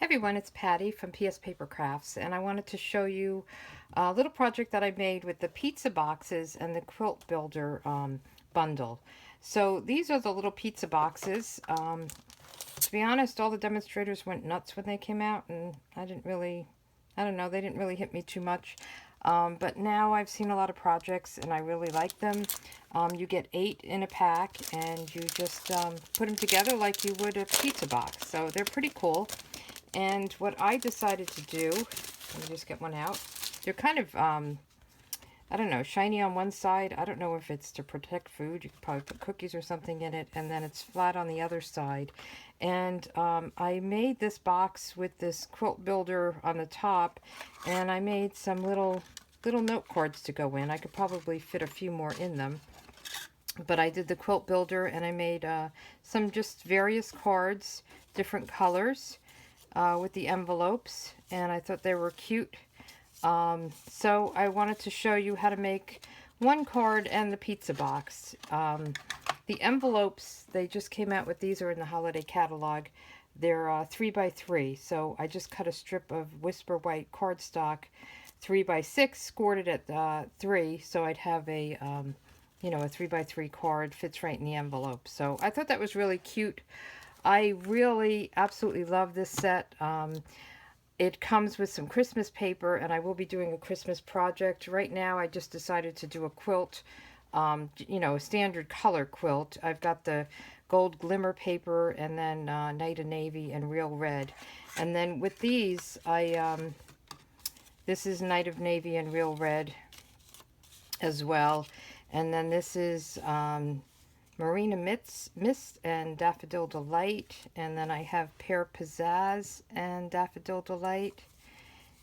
Hey everyone, it's Patty from PS Paper Crafts, and I wanted to show you a little project that I made with the pizza boxes and the quilt builder bundle. So these are the little pizza boxes. To be honest, all the demonstrators went nuts when they came out, and I don't know, they didn't really hit me too much. But now I've seen a lot of projects and I really like them. You get 8 in a pack and you just put them together like you would a pizza box. So they're pretty cool. And what I decided to do, let me just get one out. They're kind of, I don't know, shiny on one side. I don't know if it's to protect food. You could probably put cookies or something in it. And then it's flat on the other side. And I made this box with this quilt builder on the top. And I made some little note cards to go in. I could probably fit a few more in them. But I did the quilt builder and I made some just various cards, different colors. With the envelopes, and I thought they were cute. So I wanted to show you how to make one card and the pizza box. The envelopes, they just came out with, these are in the holiday catalog. They're 3 by 3, so I just cut a strip of Whisper White cardstock 3 by 6, scored it at 3, so I'd have a a 3 by 3 card, fits right in the envelope. So I thought that was really cute. I really absolutely love this set. It comes with some Christmas paper, and I will be doing a Christmas project. Right now, I just decided to do a quilt, a standard color quilt. I've got the gold glimmer paper, and then Night of Navy and Real Red. And then with these, this is Night of Navy and Real Red as well. And then this is Marina Mist and Daffodil Delight, and then I have Pear Pizzazz and Daffodil Delight,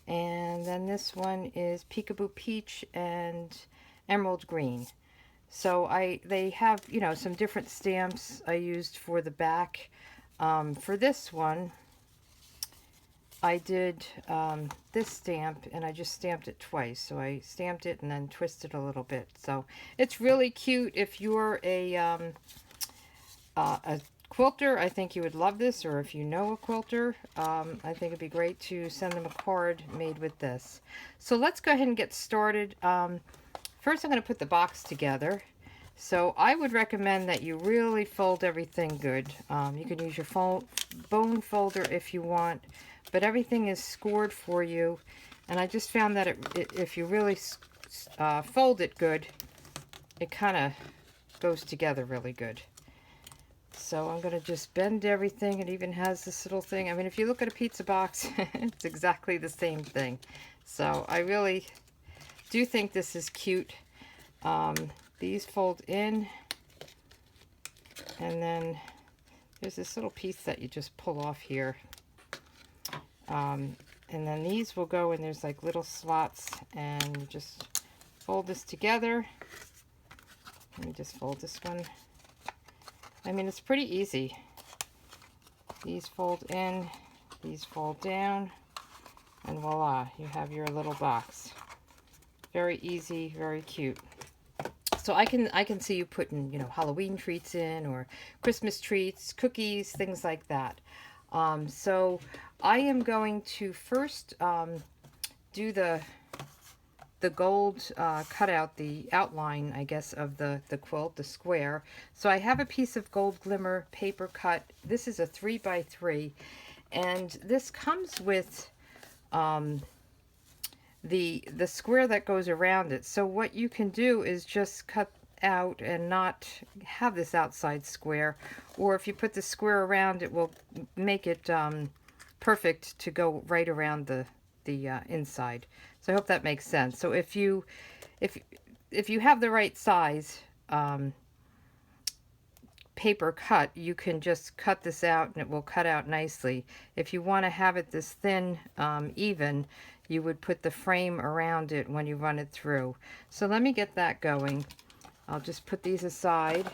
and then this one is Peekaboo Peach and Emerald Green. So they have, some different stamps I used for the back. For this one, I did this stamp, and I just stamped it twice. So I stamped it and then twisted a little bit. So it's really cute. If you're a quilter, I think you would love this. Or if you know a quilter, I think it'd be great to send them a card made with this. So let's go ahead and get started. First, I'm going to put the box together. So I would recommend that you really fold everything good. You can use your bone folder if you want, but everything is scored for you. And I just found that if you really fold it good, it kind of goes together really good. So I'm going to just bend everything. It even has this little thing. I mean, if you look at a pizza box, it's exactly the same thing. So I really do think this is cute. These fold in, and then there's this little piece that you just pull off here. And then these will go in, there's like little slots, and you just fold this together. Let me just fold this one. I mean, it's pretty easy. These fold in, these fold down, and voila, you have your little box. Very easy, very cute. So I can see you putting, Halloween treats in, or Christmas treats, cookies, things like that. So I am going to first do the gold cutout, the outline, I guess, of the quilt, the square. So I have a piece of gold glimmer paper cut. This is a 3 by 3, and this comes with the square that goes around it. So what you can do is just cut out and not have this outside square, or if you put the square around, it will make it perfect to go right around the inside. So I hope that makes sense. So if you have the right size paper cut, you can just cut this out and it will cut out nicely. If you want to have it this thin, even, you would put the frame around it when you run it through. So let me get that going. I'll just put these aside.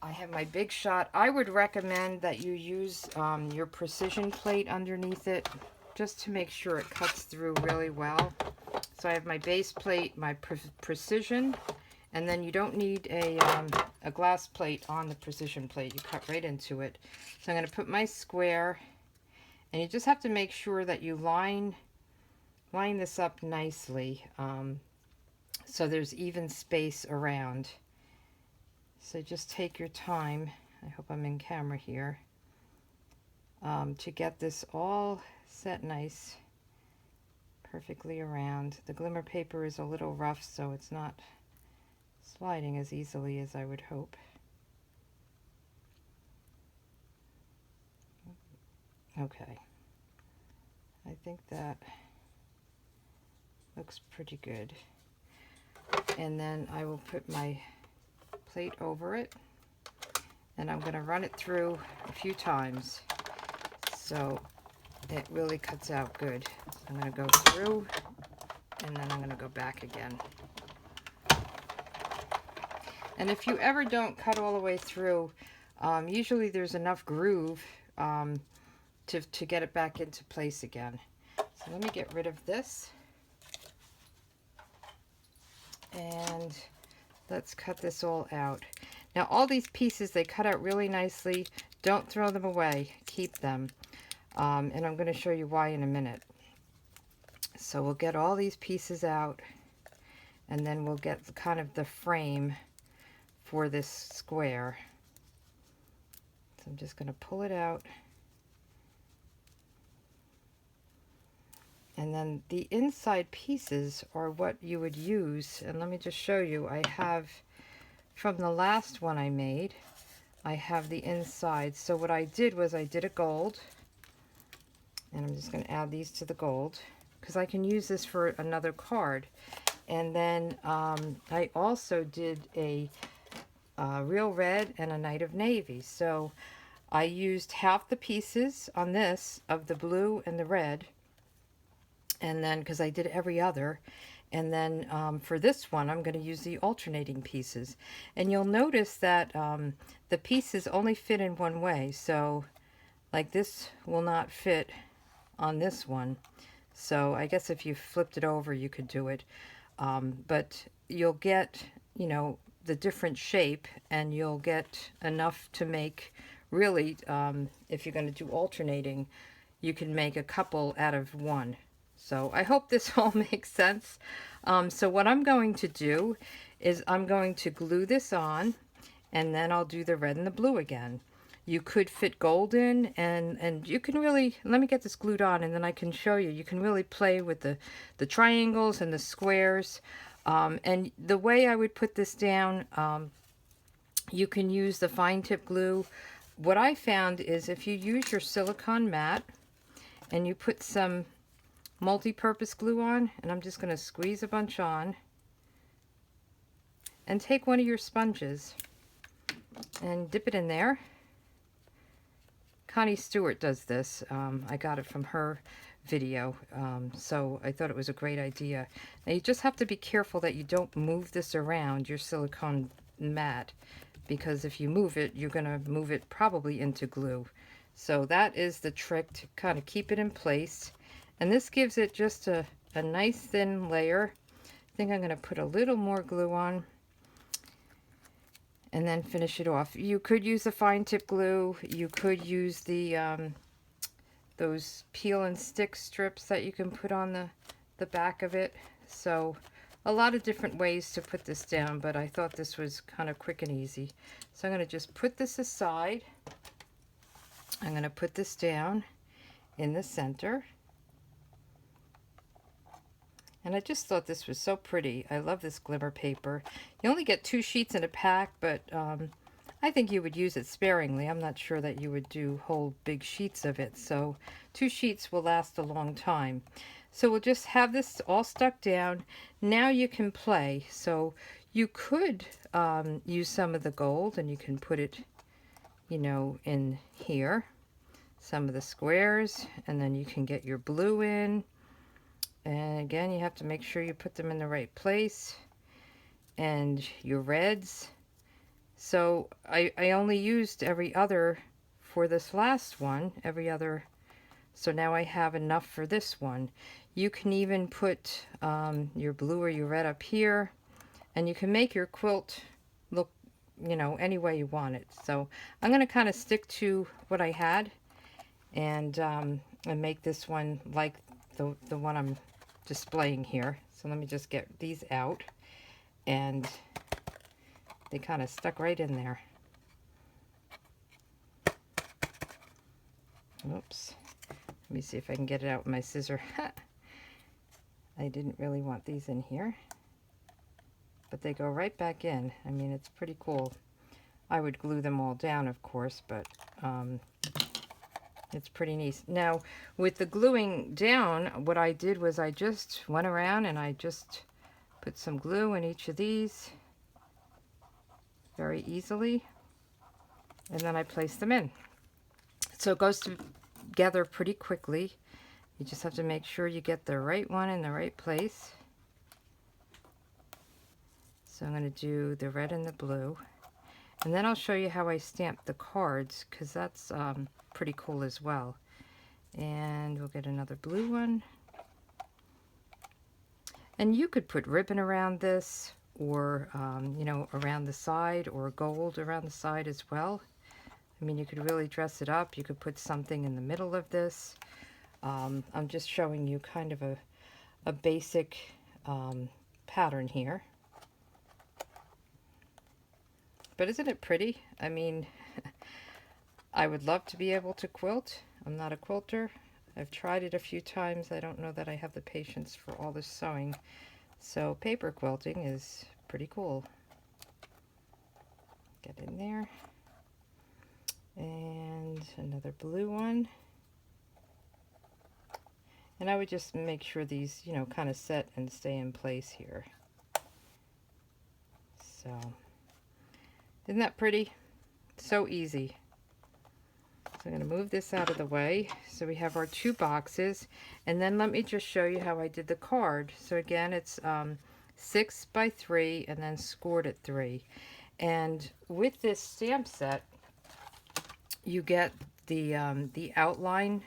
I have my big shot. I would recommend that you use your precision plate underneath it, just to make sure it cuts through really well. So I have my base plate, my precision, And then you don't need a glass plate on the precision plate. You cut right into it. So I'm going to put my square, and you just have to make sure that you line this up nicely, so there's even space around. So just take your time. I hope I'm in camera here, to get this all set nice, perfectly around. The glimmer paper is a little rough, so it's not sliding as easily as I would hope. Okay, I think that looks pretty good. And then I will put my plate over it, and I'm going to run it through a few times so it really cuts out good. So I'm going to go through, and then I'm going to go back again. And if you ever don't cut all the way through, usually there's enough groove to get it back into place again. So let me get rid of this. And let's cut this all out. Now all these pieces, they cut out really nicely. Don't throw them away. Keep them. And I'm going to show you why in a minute. So we'll get all these pieces out, and then we'll get kind of the frame for this square. So I'm just going to pull it out. And then the inside pieces are what you would use. And let me just show you. I have, from the last one I made, I have the inside. So what I did was I did a gold. And I'm just going to add these to the gold, because I can use this for another card. And then I also did a real red and a night of navy. So I used half the pieces on this of the blue and the red. And then, because I did every other, and then for this one, I'm going to use the alternating pieces. And you'll notice that the pieces only fit in one way. So, like this will not fit on this one. So I guess if you flipped it over, you could do it. But you'll get, you know, the different shape, and you'll get enough to make, really, if you're going to do alternating, you can make a couple out of one. So I hope this all makes sense. So what I'm going to do is I'm going to glue this on, and then I'll do the red and the blue again. You could fit gold in, and you can really, let me get this glued on, and then I can show you. You can really play with the triangles and the squares. And the way I would put this down, you can use the fine tip glue. What I found is if you use your silicone mat and you put some multi-purpose glue on, and I'm just going to squeeze a bunch on, and take one of your sponges and dip it in there. Connie Stewart does this. I got it from her video, so I thought it was a great idea. Now you just have to be careful that you don't move this around, your silicone mat, because if you move it, you're going to move it probably into glue. So that is the trick, to kind of keep it in place. And this gives it just a nice thin layer. I think I'm going to put a little more glue on and then finish it off. You could use the fine tip glue. You could use the those peel and stick strips that you can put on the back of it. So a lot of different ways to put this down, but I thought this was kind of quick and easy. So I'm going to just put this aside. I'm going to put this down in the center. And I just thought this was so pretty. I love this glimmer paper. You only get 2 sheets in a pack, but I think you would use it sparingly. I'm not sure that you would do whole big sheets of it. So 2 sheets will last a long time. So we'll just have this all stuck down. Now you can play. So you could use some of the gold, and you can put it, you know, in here. Some of the squares, and then you can get your blue in. And again, you have to make sure you put them in the right place. And your reds. So I only used every other for this last one, every other. So now I have enough for this one. You can even put your blue or your red up here. And you can make your quilt look, you know, any way you want it. So I'm going to kind of stick to what I had and make this one like the one I'm displaying here. So let me just get these out, and they kind of stuck right in there. Oops. Let me see if I can get it out with my scissor. I didn't really want these in here, but they go right back in. I mean, it's pretty cool. I would glue them all down, of course, but it's pretty neat. Now, with the gluing down, what I did was I just went around and I just put some glue in each of these very easily, and then I placed them in. So it goes together pretty quickly. You just have to make sure you get the right one in the right place. So I'm going to do the red and the blue. And then I'll show you how I stamp the cards, because that's pretty cool as well. And we'll get another blue one. And you could put ribbon around this, or, you know, around the side, or gold around the side as well. I mean, you could really dress it up. You could put something in the middle of this. I'm just showing you kind of a basic pattern here. But isn't it pretty? I mean, I would love to be able to quilt. I'm not a quilter. I've tried it a few times. I don't know that I have the patience for all this sewing. So paper quilting is pretty cool. Get in there. And another blue one. And I would just make sure these, you know, kind of set and stay in place here. So, isn't that pretty? So easy. So I'm going to move this out of the way. So we have our two boxes. And then let me just show you how I did the card. So again, it's 6 by 3 and then scored at 3. And with this stamp set, you get the outline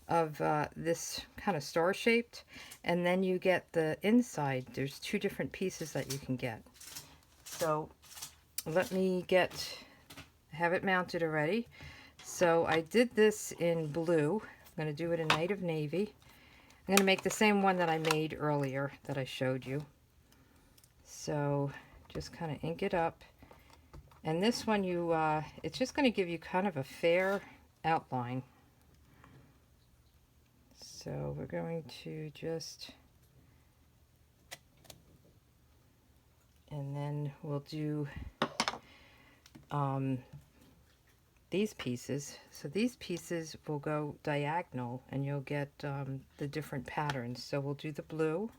of this kind of star shaped, and then you get the inside. There's two different pieces that you can get. So let me have it mounted already. So I did this in blue. I'm going to do it in Native Navy. I'm going to make the same one that I made earlier that I showed you. So just kind of ink it up. And this one, it's just going to give you kind of a fair outline. So we're going to just, and then we'll do these pieces. So these pieces will go diagonal, and you'll get the different patterns. So we'll do the blue,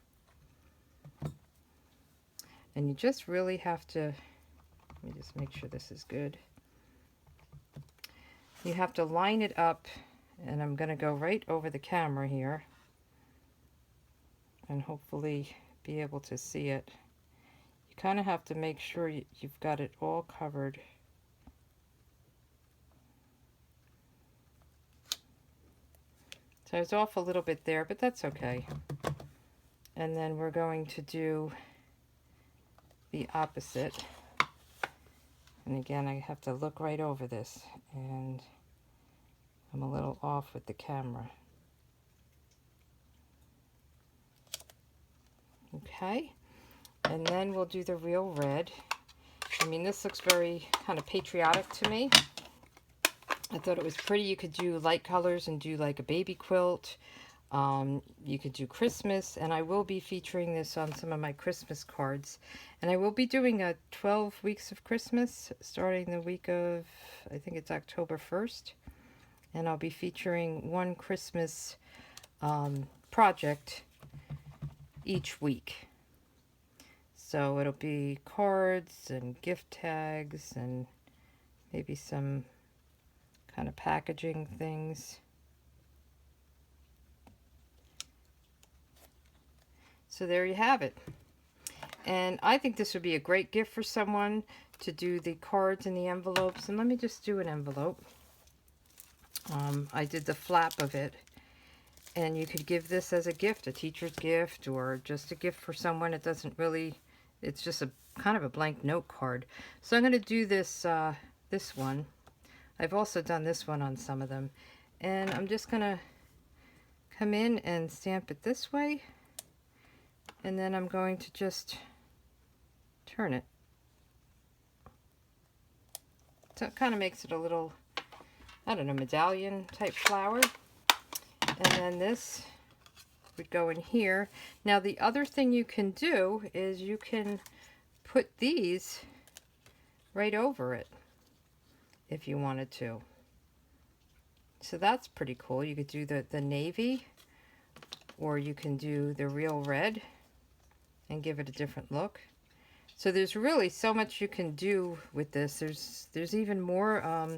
and you just really have to, let me just make sure this is good. You have to line it up, and I'm going to go right over the camera here and hopefully be able to see it. You kind of have to make sure you've got it all covered. So it's off a little bit there, but that's okay. And then we're going to do the opposite. And again, I have to look right over this, and I'm a little off with the camera. Okay, and then we'll do the real red. I mean, this looks very kind of patriotic to me. I thought it was pretty. You could do light colors and do like a baby quilt. You could do Christmas, and I will be featuring this on some of my Christmas cards. And I will be doing a 12 weeks of Christmas starting the week of, I think it's October 1st. And I'll be featuring one Christmas project each week. So it'll be cards and gift tags and maybe some kind of packaging things. So there you have it. And I think this would be a great gift for someone to do the cards and the envelopes. And let me just do an envelope. I did the flap of it. And you could give this as a gift, a teacher's gift, or just a gift for someone. It doesn't really it's just a kind of a blank note card. So I'm going to do this this one. I've also done this one on some of them, and I'm just going to come in and stamp it this way, and then I'm going to just turn it. So it kind of makes it a little, I don't know, medallion type flower. And then this would go in here. Now the other thing you can do is you can put these right over it if you wanted to. So that's pretty cool. You could do the navy, or you can do the real red and give it a different look. So there's really so much you can do with this. There's even more.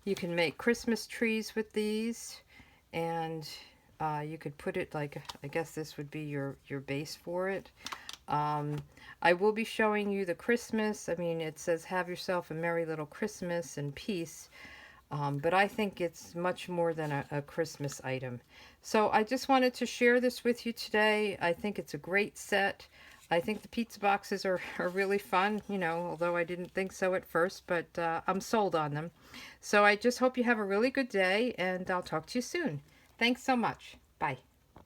You can make Christmas trees with these, and you could put it like, I guess this would be your base for it. I will be showing you the Christmas. I mean, it says have yourself a merry little Christmas and peace. But I think it's much more than a Christmas item. So I just wanted to share this with you today. I think it's a great set. I think the pizza boxes are really fun, you know, although I didn't think so at first, but I'm sold on them. So I just hope you have a really good day, and I'll talk to you soon. Thanks so much. Bye.